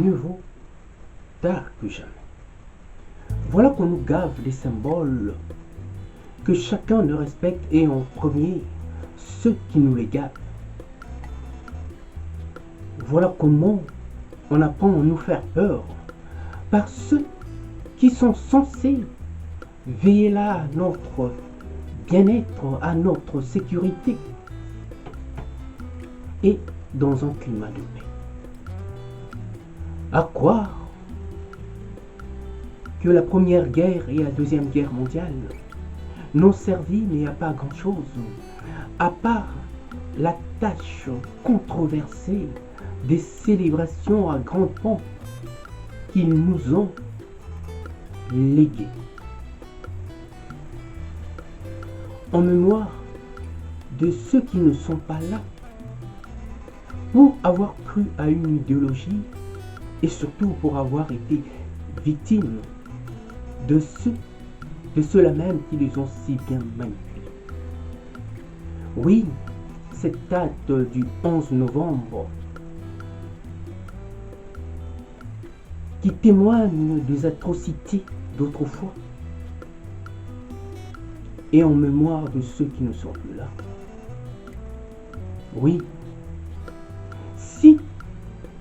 mieux vaut tard que jamais. Voilà qu'on nous gave les symboles que chacun ne respecte et en premier ceux qui nous les gavent. Voilà comment on apprend à nous faire peur par ceux qui sont censés veiller là à notre bien-être, à notre sécurité et dans un climat de paix. À croire que la première guerre et la deuxième guerre mondiale n'ont servi mais à pas grand-chose, à part la tâche controversée des célébrations à grands pommes qu'ils nous ont léguées. En mémoire de ceux qui ne sont pas là pour avoir cru à une idéologie et surtout pour avoir été victimes de ceux-là même qui les ont si bien manipulés. Oui, cette date du 11 novembre qui témoigne des atrocités d'autrefois et en mémoire de ceux qui ne sont plus là. Oui, si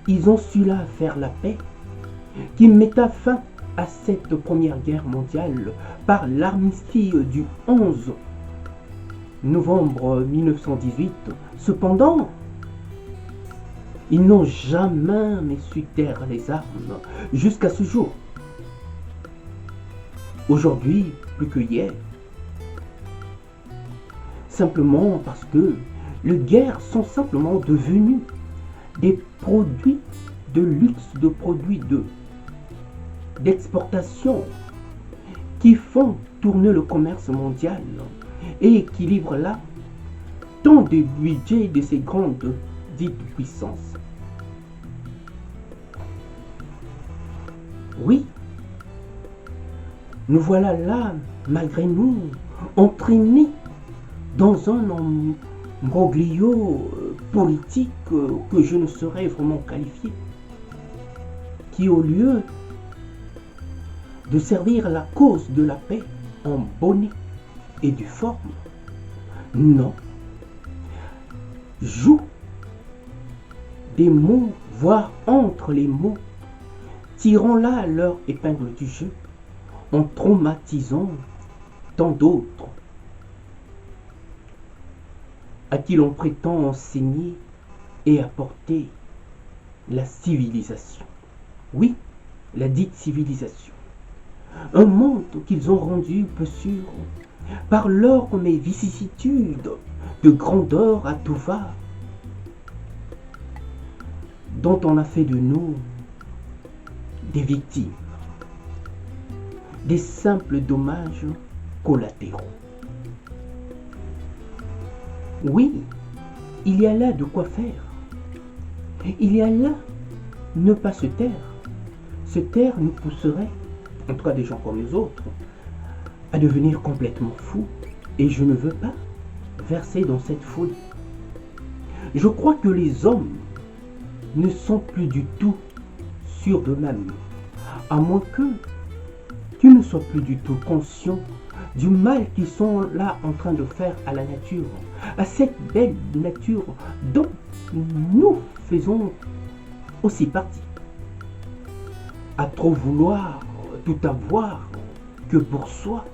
ils ont su là faire la paix, qui metta fin à cette première guerre mondiale par l'armistice du 11 novembre 1918, cependant, ils n'ont jamais su taire les armes jusqu'à ce jour. Aujourd'hui, plus que hier. Simplement parce que les guerres sont simplement devenues des produits de luxe, de produits d'exportation qui font tourner le commerce mondial et équilibrent là tant des budgets de ces grandes dites puissances. Oui, nous voilà là, malgré nous, entraînés dans un imbroglio politique que je ne saurais vraiment qualifier, qui au lieu de servir la cause de la paix en bonne et due forme, non, joue des mots, voire entre les mots, tirant là leur épingle du jeu, en traumatisant tant d'autres à qui l'on prétend enseigner et apporter la civilisation. Oui, la dite civilisation. Un monde qu'ils ont rendu peu sûr par leurs vicissitudes de grandeur à tout va, dont on a fait de nous des victimes, des simples dommages collatéraux. Oui, il y a là de quoi faire. Il y a là ne pas se taire. Se taire nous pousserait, en tout cas des gens comme les autres, à devenir complètement fous. Et je ne veux pas verser dans cette folie. Je crois que les hommes ne sont plus du tout sûrs d'eux-mêmes, à moins qu'ils ne soient plus du tout conscients du mal qu'ils sont là en train de faire à la nature, à cette belle nature dont nous faisons aussi partie. À trop vouloir tout avoir que pour soi,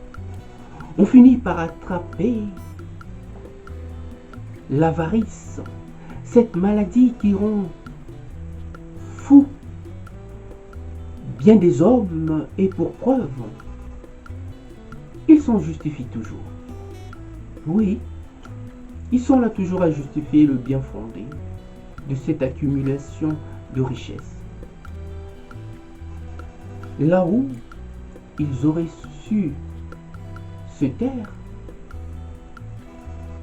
on finit par attraper l'avarice, cette maladie qui rend fou bien des hommes, et pour preuve, ils s'en justifient toujours. Oui, ils sont là toujours à justifier le bien fondé de cette accumulation de richesses. Là où ils auraient su se taire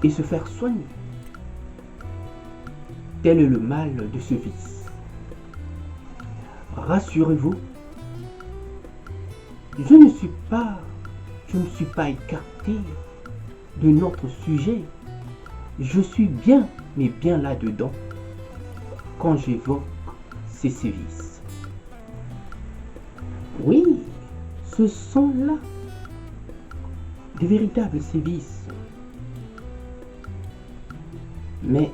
et se faire soigner. Tel est le mal de ce vice. Rassurez-vous, je ne me suis pas écarté de notre sujet. Je suis bien, mais bien là-dedans quand j'évoque ces sévices. Oui, ce sont là des véritables sévices. Mais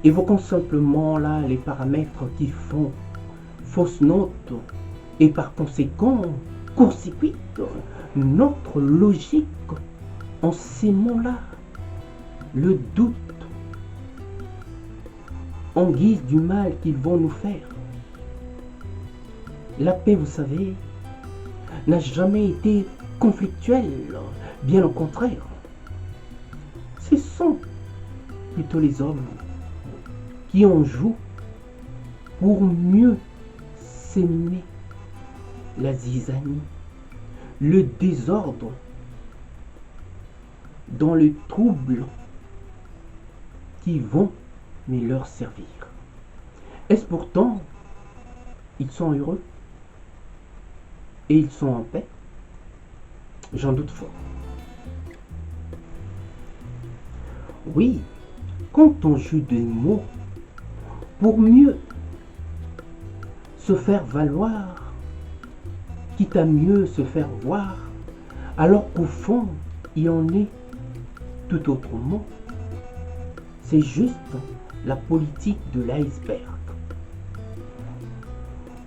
évoquons simplement là les paramètres qui font fausse note et par conséquent court-circuitent notre logique en ces mots-là. Le doute en guise du mal qu'ils vont nous faire. La paix, vous savez, n'a jamais été conflictuelle, bien au contraire. Ce sont plutôt les hommes qui en jouent pour mieux s'aimer la zizanie, le désordre, dans le trouble qui vont mais leur servir. Est-ce pourtant ils sont heureux et ils sont en paix? J'en doute fort. Oui, quand on joue des mots pour mieux se faire valoir, quitte à mieux se faire voir, alors qu'au fond, il en est tout autrement. C'est juste la politique de l'iceberg,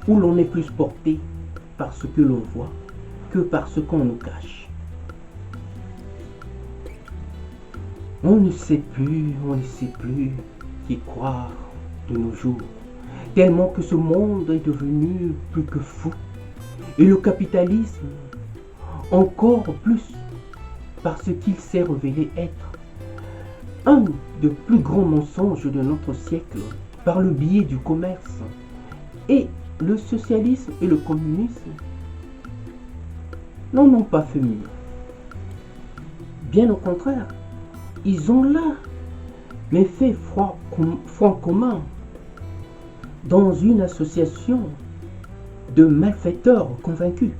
où l'on est plus porté par ce que l'on voit que par ce qu'on nous cache. On ne sait plus qui croire de nos jours, tellement que ce monde est devenu plus que fou, et le capitalisme encore plus parce qu'il s'est révélé être un des plus grands mensonges de notre siècle par le biais du commerce. Et le socialisme et le communisme n'en ont pas fait mieux. Bien au contraire, ils ont là, mais fait front commun dans une association de malfaiteurs convaincus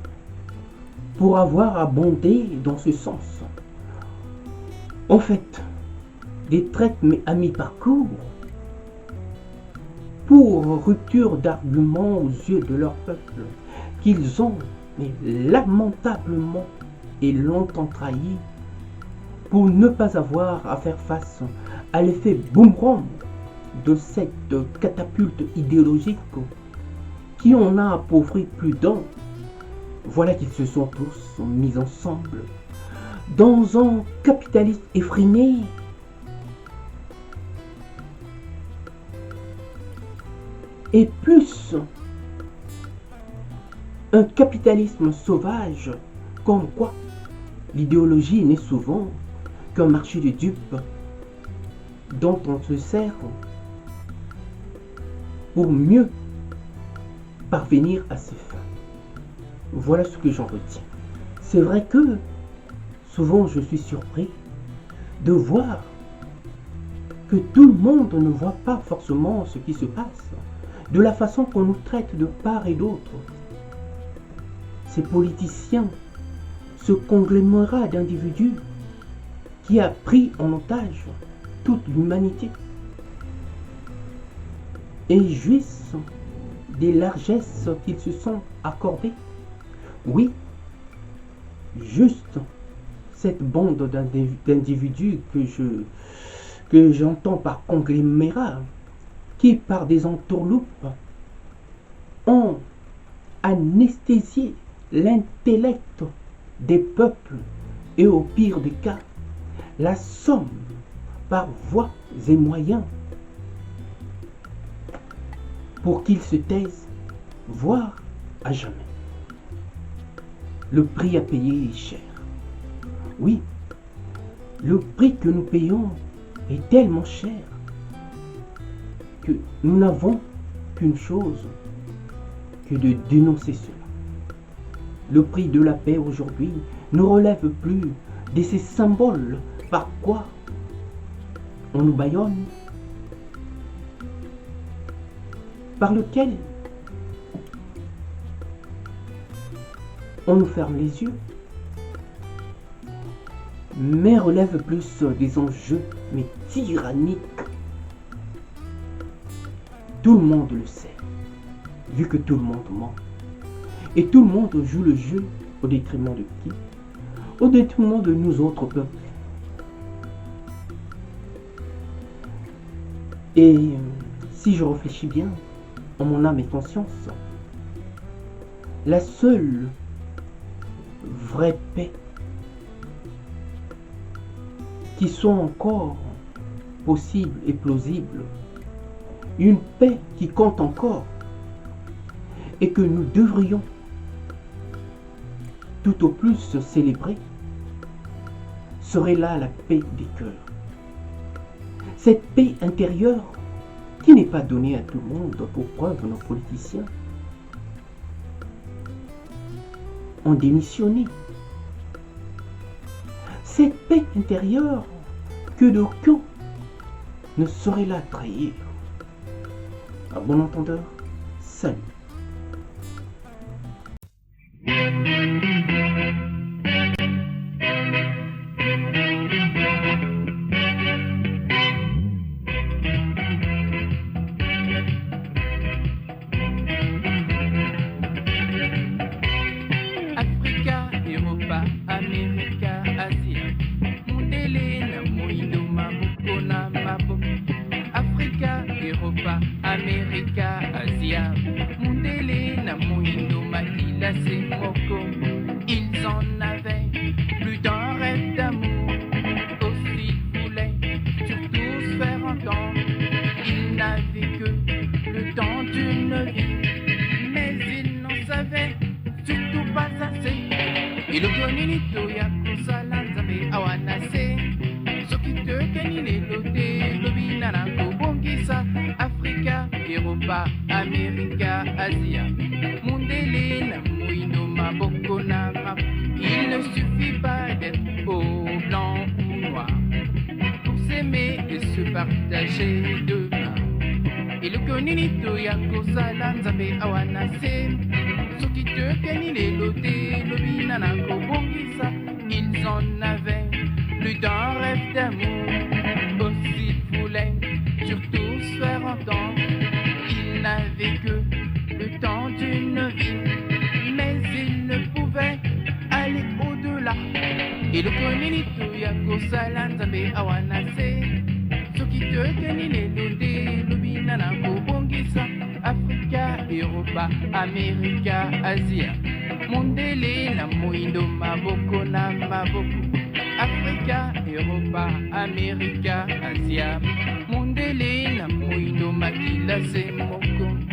pour avoir abondé dans ce sens. En fait, des traites à mi-parcours pour rupture d'arguments aux yeux de leur peuple qu'ils ont mais lamentablement et longtemps trahi pour ne pas avoir à faire face à l'effet boomerang de cette catapulte idéologique qui en a appauvri plus d'un. Voilà qu'ils se sont tous mis ensemble dans un capitalisme effréné et plus un capitalisme sauvage, comme quoi l'idéologie n'est souvent qu'un marché de dupes dont on se sert pour mieux parvenir à ses fins. Voilà ce que j'en retiens. C'est vrai que souvent je suis surpris de voir que tout le monde ne voit pas forcément ce qui se passe, de la façon qu'on nous traite de part et d'autre. Ces politiciens, ce conglomérat d'individus qui a pris en otage toute l'humanité et jouissent des largesses qu'ils se sont accordées. Oui, juste cette bande d'individus que j'entends par conglomérat, qui par des entourloupes ont anesthésié l'intellect des peuples et au pire des cas, la somme par voies et moyens pour qu'ils se taisent, voire à jamais. Le prix à payer est cher. Oui, le prix que nous payons est tellement cher que nous n'avons qu'une chose que de dénoncer cela. Le prix de la paix aujourd'hui ne relève plus de ces symboles par quoi on nous bâillonne, par lequel on nous ferme les yeux, mais relève plus des enjeux mais tyranniques. Tout le monde le sait, vu que tout le monde ment. Et tout le monde joue le jeu au détriment de qui? Au détriment de nous autres peuples. Et si je réfléchis bien, en mon âme et conscience, la seule vraie paix qui soit encore possible et plausible, une paix qui compte encore et que nous devrions tout au plus célébrer, serait là la paix des cœurs. Cette paix intérieure qui n'est pas donnée à tout le monde, pour preuve nos politiciens ont démissionné. Cette paix intérieure que d'aucuns ne saurait la trahir. À bon entendeur, salut. Africa, Europa, America, Asia. Mundele na moindo mabuko na maboko. Africa, Europa, America, Asia. Mundele na moindo makila se moko. Ils en avaient plus d'un rêve d'amour. Aussi ils voulaient surtout se faire entendre. Ils n'avaient que le temps d'une vie, mais ils n'en savaient surtout pas assez. Ilogonilito ya kusala nzambe awanase. Soki tekeni lelo te lobina na kobongisa. Afrika, Europa, Amerika, Asia. Mundele na moindo maboko na map. Il ne suffit pas d'être au blanc ou noir pour s'aimer et se partager demain. Ilogonilito ya kusala nzambe awanase. Soki tekeni lelo te lobina na kobongisa. Ils en avaient plus d'un rêve d'amour. Aussi ils voulaient surtout se faire entendre. Ils n'avaient que le temps d'une vie, mais ils ne pouvaient aller au-delà. Et le konilito ya kosala nzambe awanase. Soki tekeni lelo te lobina na kobongisa. Afrika, Europa, Amerika, Asia. Mondele na moindo maboko na maboko. Afrika, Europa, Amerika, Asia. Mondele na moindo makila se